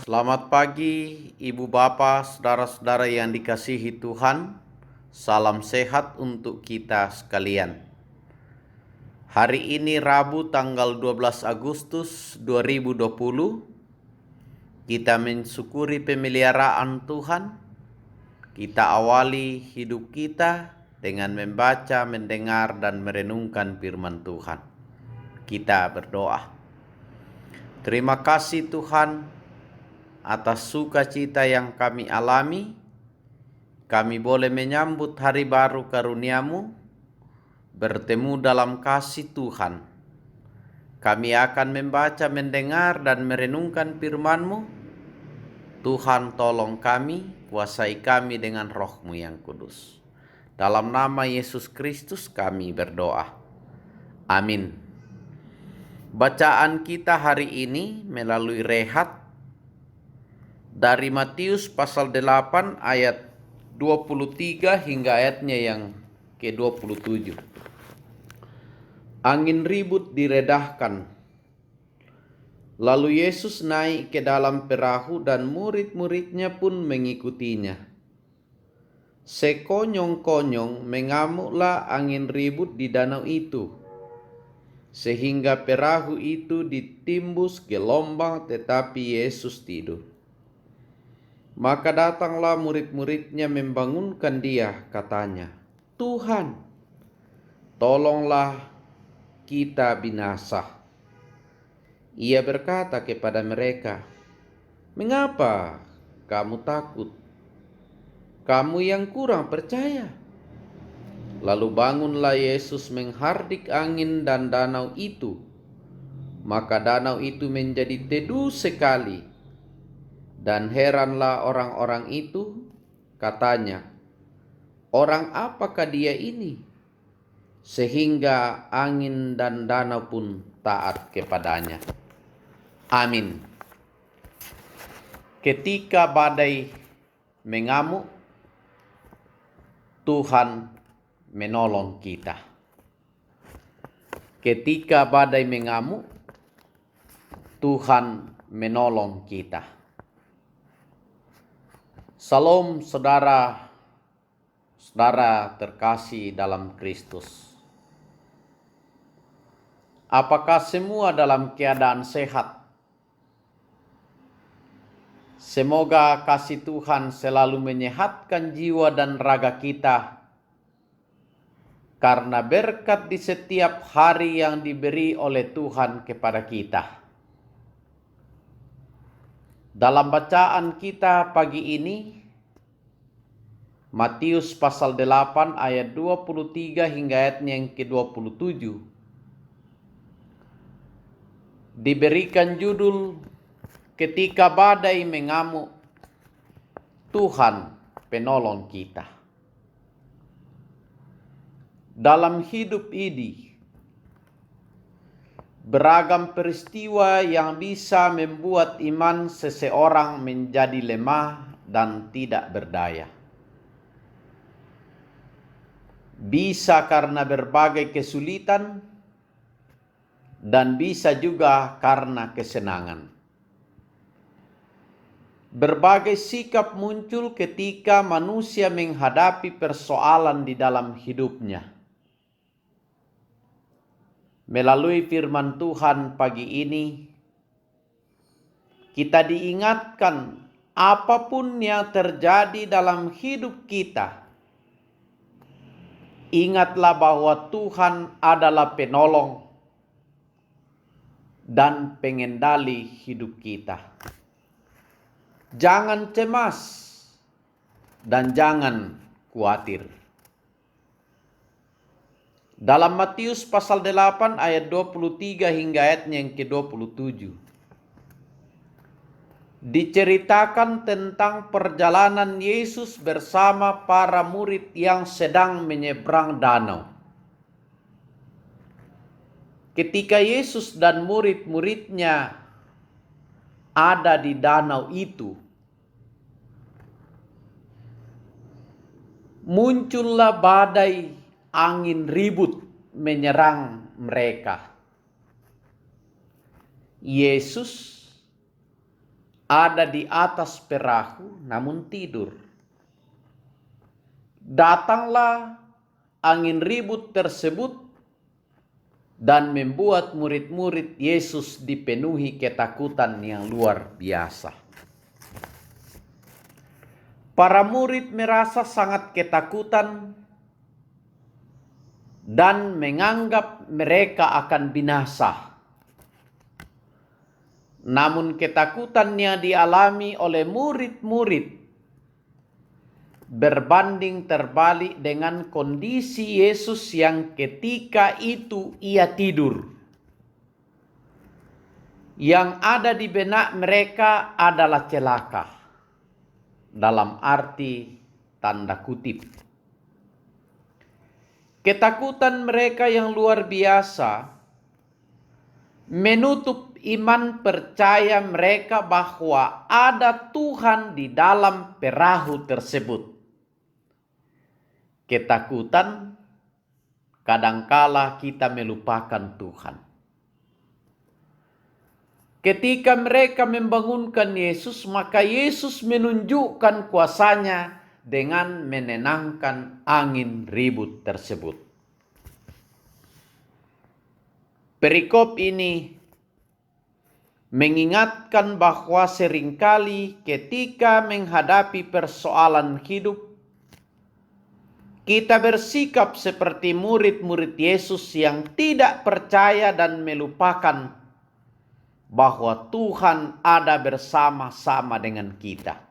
Selamat pagi, Ibu Bapa, saudara-saudara yang dikasihi Tuhan. Salam sehat untuk kita sekalian. Hari ini Rabu tanggal 12 Agustus 2020. Kita mensyukuri pemeliharaan Tuhan. Kita awali hidup kita dengan membaca, mendengar, dan merenungkan firman Tuhan. Kita berdoa. Terima kasih Tuhan atas sukacita yang kami alami. Kami boleh menyambut hari baru karunia-Mu, bertemu dalam kasih Tuhan. Kami akan membaca, mendengar, dan merenungkan firman-Mu. Tuhan tolong kami, kuasai kami dengan Roh-Mu yang kudus. Dalam nama Yesus Kristus kami berdoa. Amin. Bacaan kita hari ini melalui rehat dari Matius pasal 8 ayat 23 hingga ayatnya yang ke-27. Angin ribut diredahkan. Lalu Yesus naik ke dalam perahu dan murid-muridnya pun mengikutinya. Sekonyong-konyong mengamuklah angin ribut di danau itu, sehingga perahu itu ditimbus gelombang, tetapi Yesus tidur. Maka datanglah murid-muridnya membangunkan dia, katanya, "Tuhan, tolonglah kita binasa." Ia berkata kepada mereka, "Mengapa kamu takut? Kamu yang kurang percaya." Lalu bangunlah Yesus menghardik angin dan danau itu. Maka danau itu menjadi teduh sekali. Dan heranlah orang-orang itu, katanya, "Orang apakah dia ini? Sehingga angin dan danau pun taat kepadanya." Amin. Ketika badai mengamuk, Tuhan menolong kita. Ketika badai mengamuk, Tuhan menolong kita. Salam saudara terkasih dalam Kristus. Apakah semua dalam keadaan sehat? Semoga kasih Tuhan selalu menyehatkan jiwa dan raga kita, karena berkat di setiap hari yang diberi oleh Tuhan kepada kita. Dalam bacaan kita pagi ini, Matius pasal 8 ayat 23 hingga ayatnya yang ke-27, diberikan judul, "Ketika badai mengamuk, Tuhan penolong kita." Dalam hidup ini, beragam peristiwa yang bisa membuat iman seseorang menjadi lemah dan tidak berdaya. Bisa karena berbagai kesulitan dan bisa juga karena kesenangan. Berbagai sikap muncul ketika manusia menghadapi persoalan di dalam hidupnya. Melalui firman Tuhan pagi ini, kita diingatkan apapun yang terjadi dalam hidup kita, ingatlah bahwa Tuhan adalah penolong dan pengendali hidup kita. Jangan cemas dan jangan khawatir. Dalam Matius pasal 8 ayat 23 hingga ayatnya yang ke-27, diceritakan tentang perjalanan Yesus bersama para murid yang sedang menyeberang danau. Ketika Yesus dan murid-muridnya ada di danau itu, muncullah badai angin ribut menyerang mereka. Yesus ada di atas perahu namun tidur. Datanglah angin ribut tersebut dan membuat murid-murid Yesus dipenuhi ketakutan yang luar biasa. Para murid merasa sangat ketakutan dan menganggap mereka akan binasa. Namun ketakutannya dialami oleh murid-murid berbanding terbalik dengan kondisi Yesus yang ketika itu ia tidur. Yang ada di benak mereka adalah celaka, dalam arti tanda kutip. Ketakutan mereka yang luar biasa menutup iman percaya mereka bahwa ada Tuhan di dalam perahu tersebut. Ketakutan kadangkala kita melupakan Tuhan. Ketika mereka membangunkan Yesus, maka Yesus menunjukkan kuasanya dengan menenangkan angin ribut tersebut. Perikop ini mengingatkan bahwa seringkali ketika menghadapi persoalan hidup, kita bersikap seperti murid-murid Yesus yang tidak percaya dan melupakan bahwa Tuhan ada bersama-sama dengan kita.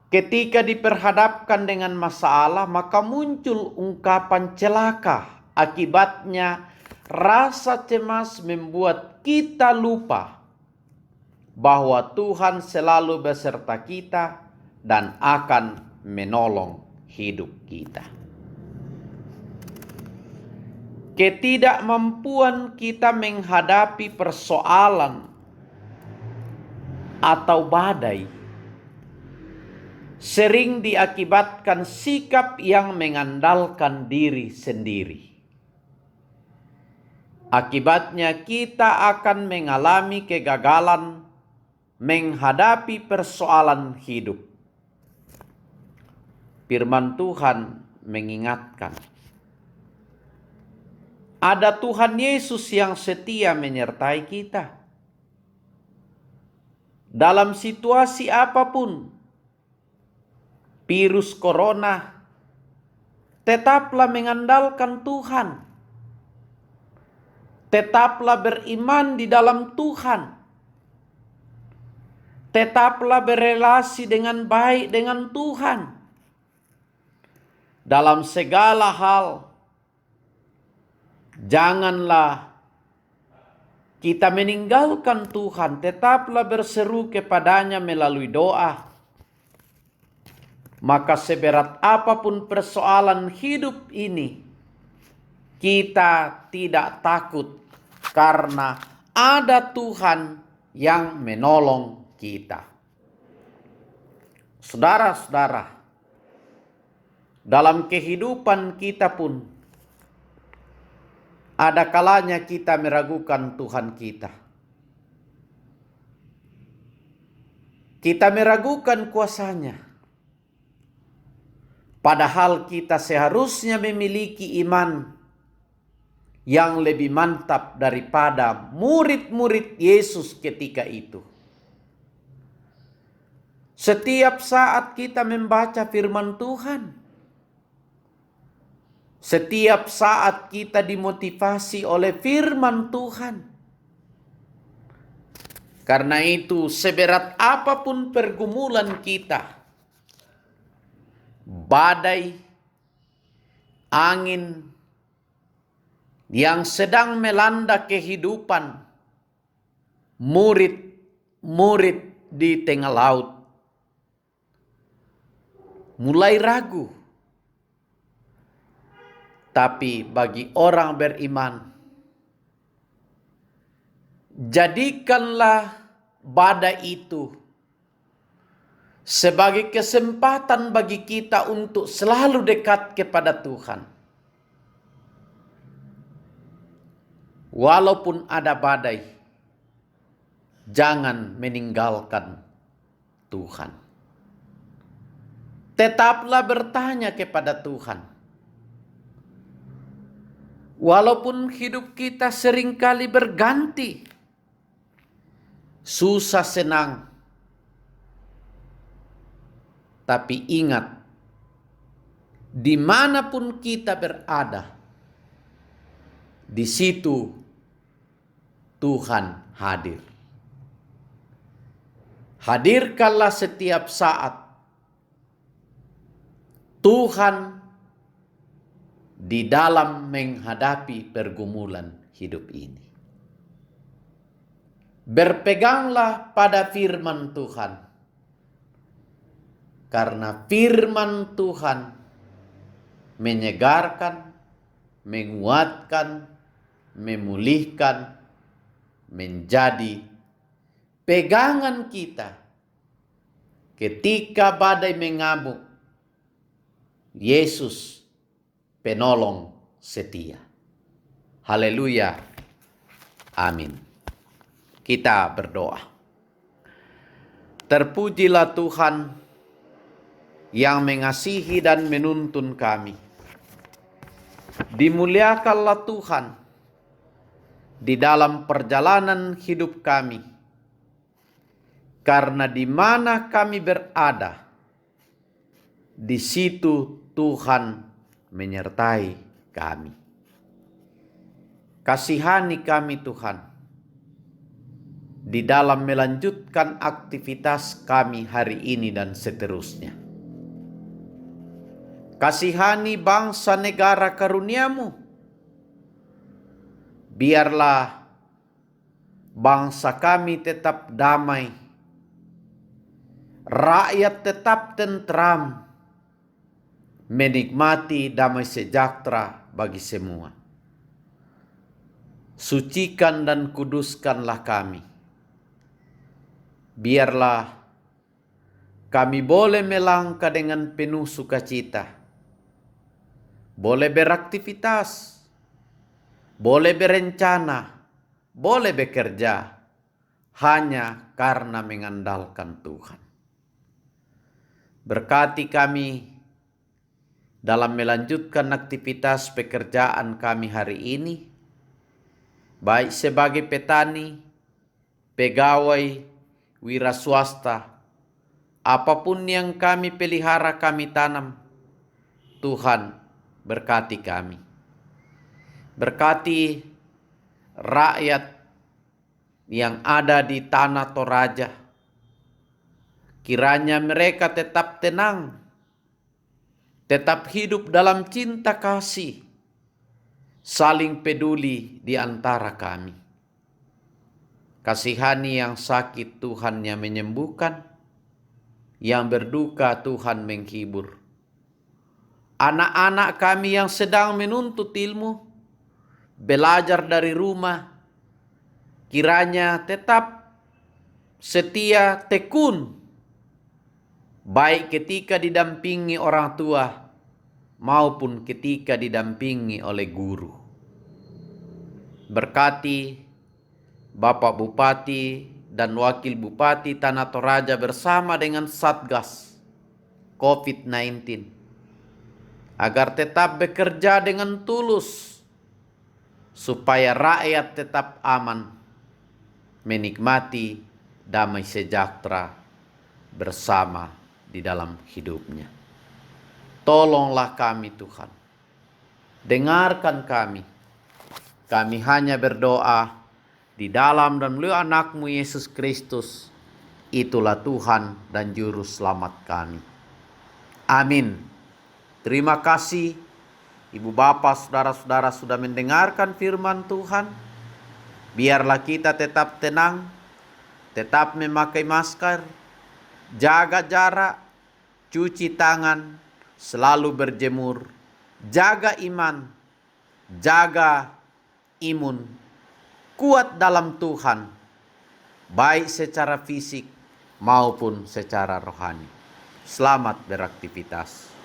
Ketika diperhadapkan dengan masalah, maka muncul ungkapan celaka. Akibatnya, rasa cemas membuat kita lupa bahwa Tuhan selalu beserta kita dan akan menolong hidup kita. Ketidakmampuan kita menghadapi persoalan atau badai sering diakibatkan sikap yang mengandalkan diri sendiri. Akibatnya kita akan mengalami kegagalan menghadapi persoalan hidup. Firman Tuhan mengingatkan, ada Tuhan Yesus yang setia menyertai kita. Dalam situasi apapun, virus corona, tetaplah mengandalkan Tuhan. Tetaplah beriman di dalam Tuhan. Tetaplah berelasi dengan baik dengan Tuhan. Dalam segala hal, janganlah kita meninggalkan Tuhan, tetaplah berseru kepadanya melalui doa. Maka seberat apapun persoalan hidup ini, kita tidak takut karena ada Tuhan yang menolong kita. Saudara-saudara, dalam kehidupan kita pun ada kalanya kita meragukan Tuhan kita. Kita meragukan kuasanya. Padahal kita seharusnya memiliki iman yang lebih mantap daripada murid-murid Yesus ketika itu. Setiap saat kita membaca firman Tuhan, setiap saat kita dimotivasi oleh firman Tuhan. Karena itu, seberat apapun pergumulan kita, badai, angin yang sedang melanda kehidupan murid-murid di tengah laut, mulai ragu. Tapi bagi orang beriman, jadikanlah badai itu sebagai kesempatan bagi kita untuk selalu dekat kepada Tuhan. Walaupun ada badai, Jangan meninggalkan Tuhan. Tetaplah bertanya kepada Tuhan. Walaupun hidup kita seringkali berganti, susah senang, tapi ingat, dimanapun kita berada, di situ Tuhan hadir. Hadirkanlah setiap saat Tuhan di dalam menghadapi pergumulan hidup ini. Berpeganglah pada firman Tuhan, karena firman Tuhan menyegarkan, menguatkan, memulihkan, menjadi pegangan kita ketika badai mengamuk. Yesus penolong setia. Haleluya. Amin. Kita berdoa. Terpujilah Tuhan yang mengasihi dan menuntun kami. Dimuliakanlah Tuhan di dalam perjalanan hidup kami. Karena di mana kami berada, di situ Tuhan menyertai kami. Kasihani kami Tuhan, di dalam melanjutkan aktivitas kami hari ini dan seterusnya. Kasihani bangsa negara karunia-Mu. Biarlah bangsa kami tetap damai, rakyat tetap tentram, menikmati damai sejahtera bagi semua. Sucikan dan kuduskanlah kami. Biarlah kami boleh melangkah dengan penuh sukacita, boleh beraktivitas, boleh berencana, boleh bekerja, hanya karena mengandalkan Tuhan. Berkati kami dalam melanjutkan aktivitas pekerjaan kami hari ini, baik sebagai petani, pegawai, wira swasta, apapun yang kami pelihara, kami tanam, Tuhan berkati kami. Berkati rakyat yang ada di tanah Toraja. Kiranya mereka tetap tenang, tetap hidup dalam cinta kasih, saling peduli di antara kami. Kasihani yang sakit Tuhan yang menyembuhkan, yang berduka Tuhan menghibur. Anak-anak kami yang sedang menuntut ilmu, belajar dari rumah, kiranya tetap setia, tekun, baik ketika didampingi orang tua maupun ketika didampingi oleh guru. Berkati Bapak Bupati dan Wakil Bupati Tanah Toraja bersama dengan Satgas COVID-19 agar tetap bekerja dengan tulus supaya rakyat tetap aman, menikmati damai sejahtera bersama di dalam hidupnya. Tolonglah kami Tuhan. Dengarkan kami. Kami hanya berdoa di dalam dan melalui anak-Mu Yesus Kristus. Itulah Tuhan dan Juru Selamat kami. Amin. Terima kasih Ibu Bapak, saudara-saudara sudah mendengarkan firman Tuhan. Biarlah kita tetap tenang, tetap memakai masker, jaga jarak, cuci tangan, selalu berjemur, jaga iman, jaga imun, kuat dalam Tuhan, baik secara fisik maupun secara rohani. Selamat beraktivitas.